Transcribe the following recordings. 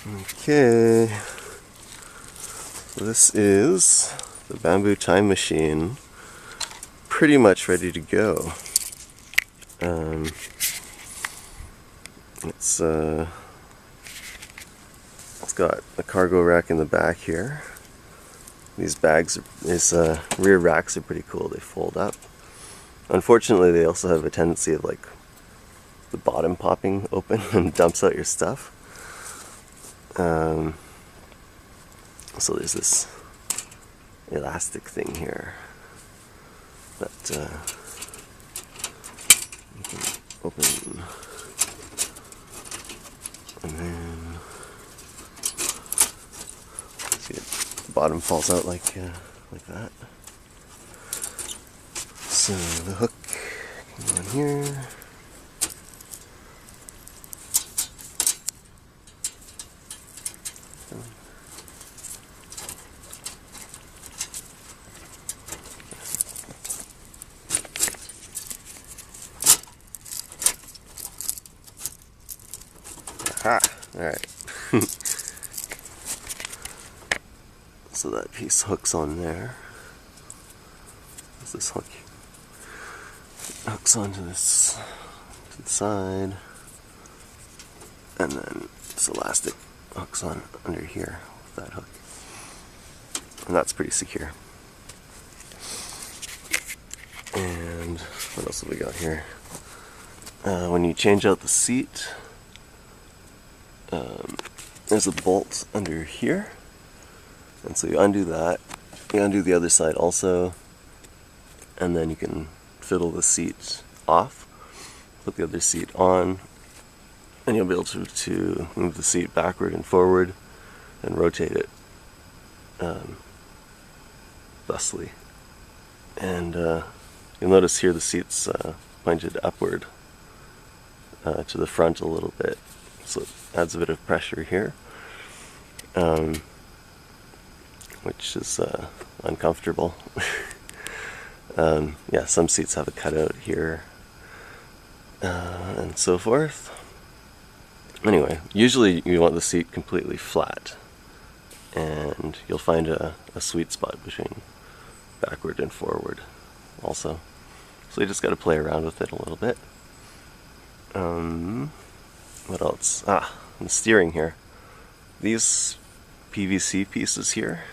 Okay, so this is the bamboo time machine, pretty much ready to go. It's got a cargo rack in the back here. These rear racks are pretty cool. They fold up. Unfortunately, they also have a tendency of like the bottom popping open and dumps out your stuff. So there's this elastic thing here that you can open, and then see the bottom falls out like that. So the hook can go in here. Aha! Alright. So that piece hooks on there. There's this hook. It hooks onto this to the side. And then this elastic hooks on under here with that hook. And that's pretty secure. And what else have we got here? When you change out the seat, there's a bolt under here, and so you undo that, you undo the other side also, and then you can fiddle the seat off, put the other seat on, and you'll be able to move the seat backward and forward and rotate it thusly. And you'll notice here the seat's pointed upward to the front a little bit, so it adds a bit of pressure here, which is uncomfortable. Yeah, some seats have a cutout here, and so forth. Anyway, usually you want the seat completely flat, and you'll find a sweet spot between backward and forward also. So you just got to play around with it a little bit. What else? The steering here. These PVC pieces here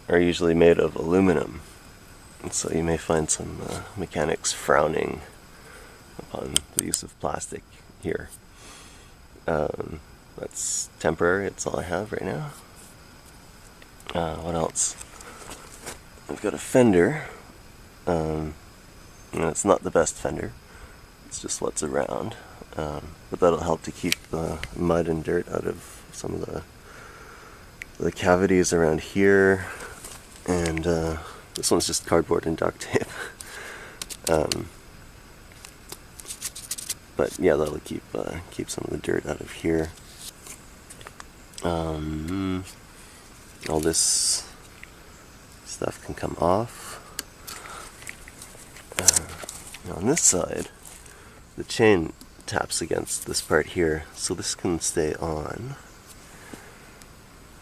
are usually made of aluminum, and so you may find some mechanics frowning upon the use of plastic here. That's temporary. It's all I have right now. What else? I've got a fender. And it's not the best fender. It's just what's around. But that'll help to keep the mud and dirt out of some of the cavities around here. And this one's just cardboard and duct tape. But yeah, that'll keep some of the dirt out of here. All this stuff can come off. Now on this side, the chain taps against this part here, so this can stay on.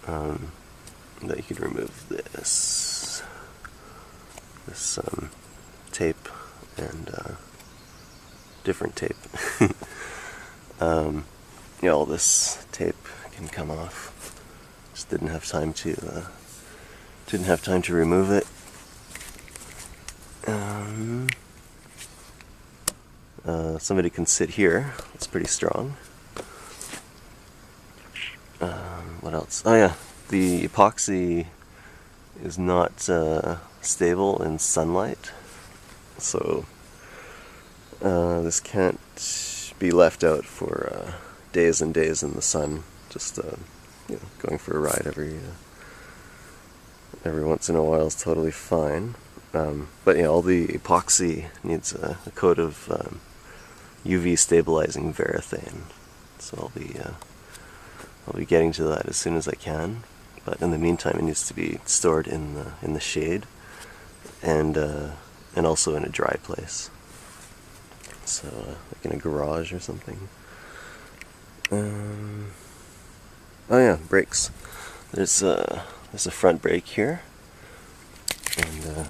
That you could remove this tape and different tape. Yeah, all this tape can come off. Just didn't have time to remove it. Somebody can sit here. It's pretty strong. What else? Oh yeah, the epoxy is not stable in sunlight, so this can't be left out for days and days in the sun. Just going for a ride every once in a while is totally fine. But yeah, all the epoxy needs a coat of UV stabilizing varathane, so I'll be getting to that as soon as I can. But in the meantime, it needs to be stored in the shade, and also in a dry place. So like in a garage or something. Oh yeah, brakes. There's a front brake here, and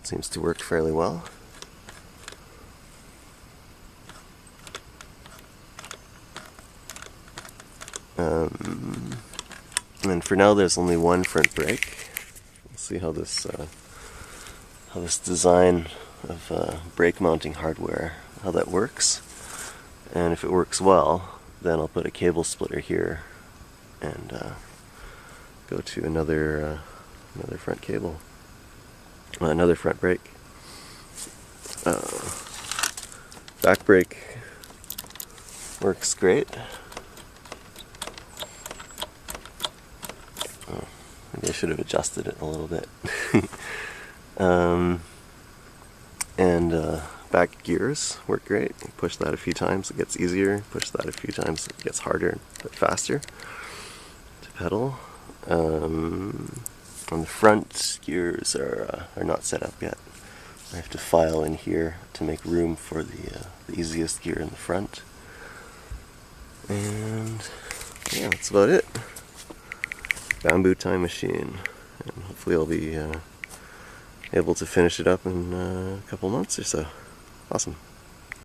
it seems to work fairly well. And for now, there's only one front brake. We'll see how this design of brake mounting hardware, how that works. And if it works well, then I'll put a cable splitter here and go to another front cable, another front brake. Back brake works great. Oh, maybe I should have adjusted it a little bit. And back gears work great. Push that a few times, it gets easier. Push that a few times, it gets harder, but faster to pedal. On the front, gears are not set up yet. I have to file in here to make room for the easiest gear in the front. And yeah, that's about it. Bamboo time machine, and hopefully I'll be able to finish it up in a couple months or so. Awesome.